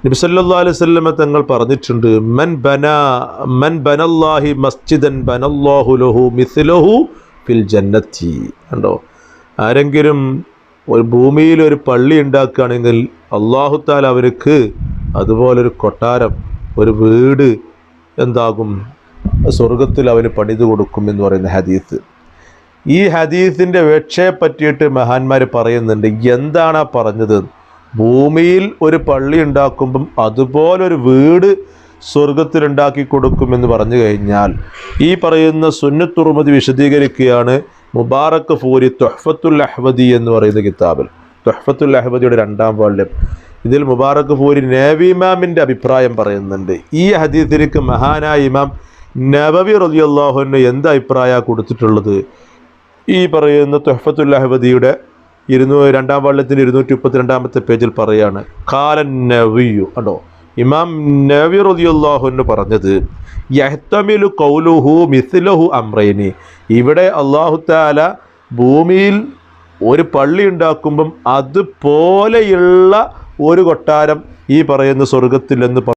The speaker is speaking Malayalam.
നബി സല്ലല്ലാഹു അലൈഹി വസല്ലം തങ്ങൾ പറഞ്ഞിട്ടുണ്ട്, മൻ ബനല്ലാഹി മസ്ജിദൻ ബനല്ലാഹു ലഹു മിസ്ലഹു ഫിൽ ജന്നത്തി. കണ്ടോ, ആരെങ്കിലും ഒരു ഭൂമിയിൽ ഒരു പള്ളി ഉണ്ടാക്കുകയാണെങ്കിൽ അല്ലാഹു തആല അവർക്ക് അതുപോലൊരു കൊട്ടാരം, ഒരു വീട് എന്താകും, സ്വർഗത്തിൽ അവന് പണിതു കൊടുക്കും എന്ന് പറയുന്ന ഹദീസ്. ഈ ഹദീസിൻ്റെ വീക്ഷയെ പറ്റിയിട്ട് മഹാന്മാർ പറയുന്നുണ്ട്. എന്താണ് ആ പറഞ്ഞത്? ഭൂമിയിൽ ഒരു പള്ളി ഉണ്ടാക്കുമ്പം അതുപോലൊരു വീട് സ്വർഗത്തിലുണ്ടാക്കി കൊടുക്കുമെന്ന് പറഞ്ഞു കഴിഞ്ഞാൽ, ഈ പറയുന്ന സുന്നത്ത് തുർമുദി വിശദീകരിക്കുകയാണ് മുബാറക് ഫൂരി തുഹ്ഫത്തുൽ അഹ്വദി എന്ന് പറയുന്ന കിതാബിൽ. തുഹ്ഫത്തുൽ അഹ്വദിയുടെ 2ാം വാള്യം. ഇതിൽ മുബാറക് ഫൂരി നബവി ഇമാമിൻ്റെ അഭിപ്രായം പറയുന്നുണ്ട്. ഈ ഹദീസിലേക്ക് മഹാനായ ഇമാം നബവി റളിയല്ലാഹു അൻഹു എന്ത് അഭിപ്രായമാണ് കൊടുത്തിട്ടുള്ളത്? ഈ പറയുന്ന തുഹ്ഫത്തുൽ അഹ്വദിയുടെ 2ാം വാള്യത്തിൻ്റെ 232-ാമത്തെ പേജിൽ പറയാണ്, ഖാലൻ നബവിയു. കണ്ടോ, ഇമാം നബവി റളിയല്ലാഹു അൻഹു പറഞ്ഞത്, യഹ്തമിലു ഖൗലുഹു മിസ്ലഹു അംറൈനി. ഇവിടെ അല്ലാഹു തആല ഭൂമിയിൽ ഒരു പള്ളി ഉണ്ടാക്കുമ്പം അതുപോലെയുള്ള ഒരു കൊട്ടാരം ഈ പറയുന്ന സ്വർഗത്തിൽ എന്ന്